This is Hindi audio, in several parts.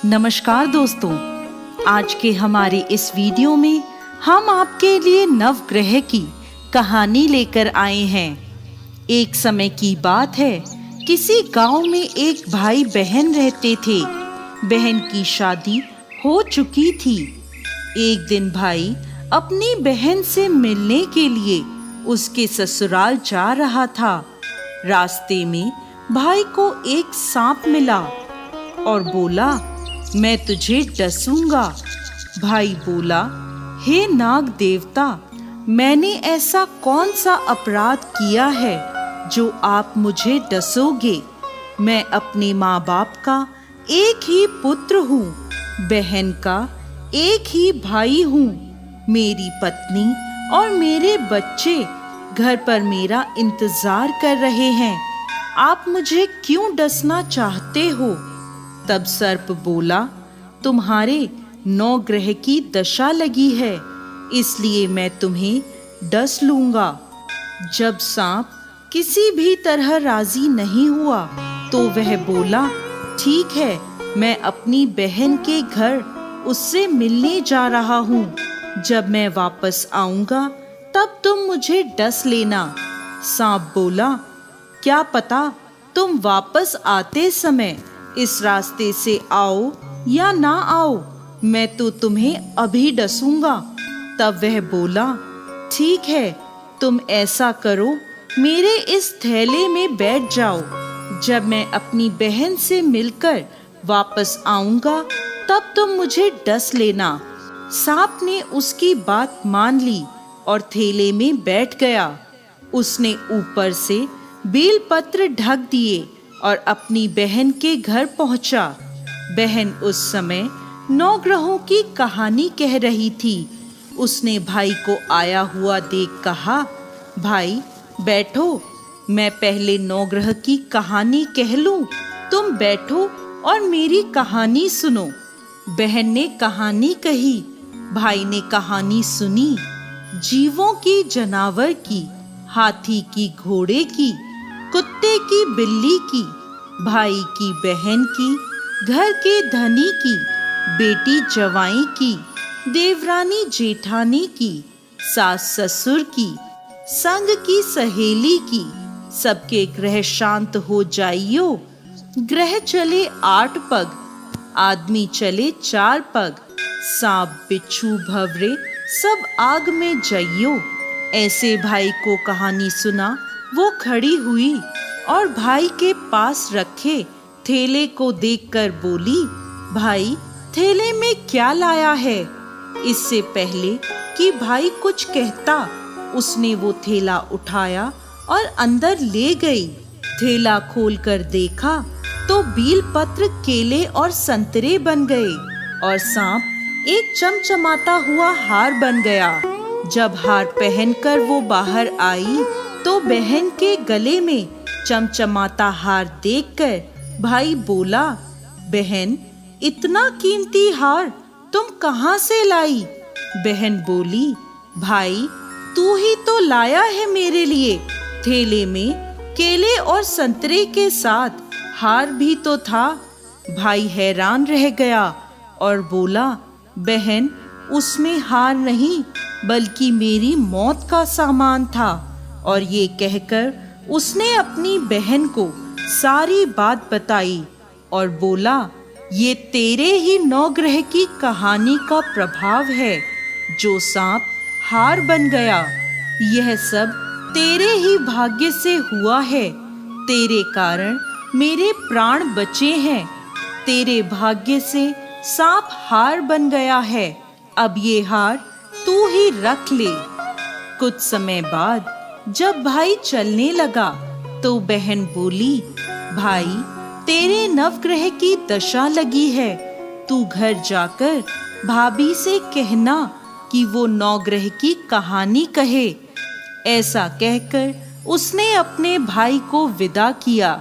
नमस्कार दोस्तों, आज के हमारे इस वीडियो में हम आपके लिए नवग्रह की कहानी लेकर आए हैं। एक समय की बात है, किसी गांव में एक भाई बहन रहते थे। बहन की शादी हो चुकी थी। एक दिन भाई अपनी बहन से मिलने के लिए उसके ससुराल जा रहा था। रास्ते में भाई को एक सांप मिला और बोला, मैं तुझे डसूंगा। भाई बोला, हे नाग देवता, मैंने ऐसा कौन सा अपराध किया है जो आप मुझे डसोगे? मैं अपने माँ बाप का एक ही पुत्र हूँ, बहन का एक ही भाई हूँ। मेरी पत्नी और मेरे बच्चे घर पर मेरा इंतजार कर रहे हैं। आप मुझे क्यों डसना चाहते हो? तब सर्प बोला, तुम्हारे 9 ग्रह की दशा लगी है, इसलिए मैं तुम्हें डस लूंगा। जब सांप किसी भी तरह राजी नहीं हुआ तो वह बोला, ठीक है, मैं अपनी बहन के घर उससे मिलने जा रहा हूँ। जब मैं वापस आऊंगा तब तुम मुझे डस लेना। सांप बोला, क्या पता तुम वापस आते समय इस रास्ते से आओ या ना आओ, मैं तो तुम्हें अभी डसूंगा। तब वह बोला, ठीक है, तुम ऐसा करो, मेरे इस थैले में बैठ जाओ। जब मैं अपनी बहन से मिलकर वापस आऊंगा तब तुम मुझे डस लेना। सांप ने उसकी बात मान ली और थैले में बैठ गया। उसने ऊपर से बेलपत्र ढक दिए और अपनी बहन के घर पहुंचा। बहन उस समय 9 ग्रहों की कहानी कह रही थी। उसने भाई को आया हुआ देख कहा, भाई बैठो, मैं पहले 9 ग्रह की कहानी कह लूं, तुम बैठो और मेरी कहानी सुनो। बहन ने कहानी कही, भाई ने कहानी सुनी। जीवों की, जानवर की, हाथी की, घोड़े की, कुत्ते की, बिल्ली की, भाई की, बहन की, घर के धनी की, बेटी जवाई की, देवरानी जेठानी की, सास ससुर की, संग की, सहेली की, सबके ग्रह शांत हो जाइयो। ग्रह चले 8 पग, आदमी चले 4 पग, सांप बिच्छू भवरे सब आग में जाइयो। ऐसे भाई को कहानी सुना वो खड़ी हुई और भाई के पास रखे थैले को देखकर बोली, भाई थैले में क्या लाया है? इससे पहले कि भाई कुछ कहता, उसने वो थैला उठाया और अंदर ले गई। थैला खोलकर देखा तो बेलपत्र, केले और संतरे बन गए और सांप एक चमचमाता हुआ हार बन गया। जब हार पहनकर वो बाहर आई तो बहन के गले में चमचमाता हार देखकर भाई बोला, बहन इतना कीमती हार तुम कहाँ से लाई? बहन बोली, भाई तू ही तो लाया है मेरे लिए। थैले में केले और संतरे के साथ हार भी तो था। भाई हैरान रह गया और बोला, बहन उसमें हार नहीं बल्कि मेरी मौत का सामान था। और ये कहकर उसने अपनी बहन को सारी बात बताई और बोला, ये तेरे ही 9 ग्रह की कहानी का प्रभाव है जो सांप हार बन गया। यह सब तेरे ही भाग्य से हुआ है। तेरे कारण मेरे प्राण बचे हैं। तेरे भाग्य से सांप हार बन गया है। अब ये हार तू ही रख ले। कुछ समय बाद जब भाई चलने लगा तो बहन बोली, भाई तेरे नवग्रह की दशा लगी है। तू घर जाकर भाभी से कहना कि वो 9 ग्रह की कहानी कहे। ऐसा कहकर उसने अपने भाई को विदा किया।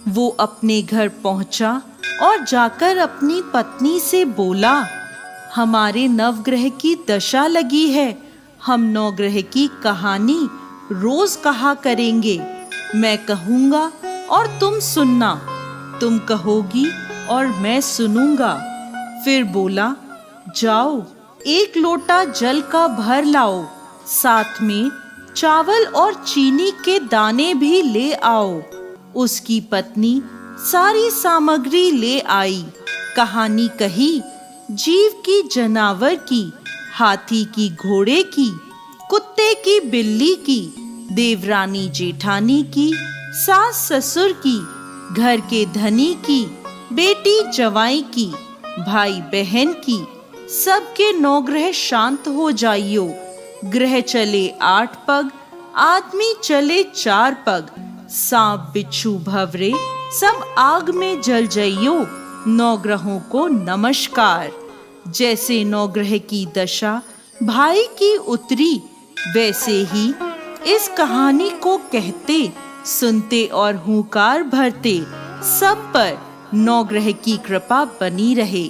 वो अपने घर पहुंचा और जाकर अपनी पत्नी से बोला, हमारे नवग्रह की दशा लगी है। हम 9 ग्रह की कहानी रोज कहा करेंगे। मैं कहूँगा और तुम सुनना। तुम कहोगी और मैं सुनूंगा। फिर बोला, जाओ एक लोटा जल का भर लाओ, साथ में चावल और चीनी के दाने भी ले आओ। उसकी पत्नी सारी सामग्री ले आई। कहानी कही जीव की, जानवर की, हाथी की, घोड़े की, कुत्ते की, बिल्ली की, देवरानी जेठानी की, सास ससुर की, घर के धनी की, बेटी जवाई की, भाई बहन की, सबके 9 ग्रह शांत हो जाइयो। ग्रह चले 8 पग, आदमी चले 4 पग, सांप बिच्छू भवरे सब आग में जल जाइयो। 9 ग्रहों को नमस्कार। जैसे 9 ग्रह की दशा भाई की उतरी, वैसे ही इस कहानी को कहते, सुनते और हुंकार भरते सब पर 9 ग्रह की कृपा बनी रहे।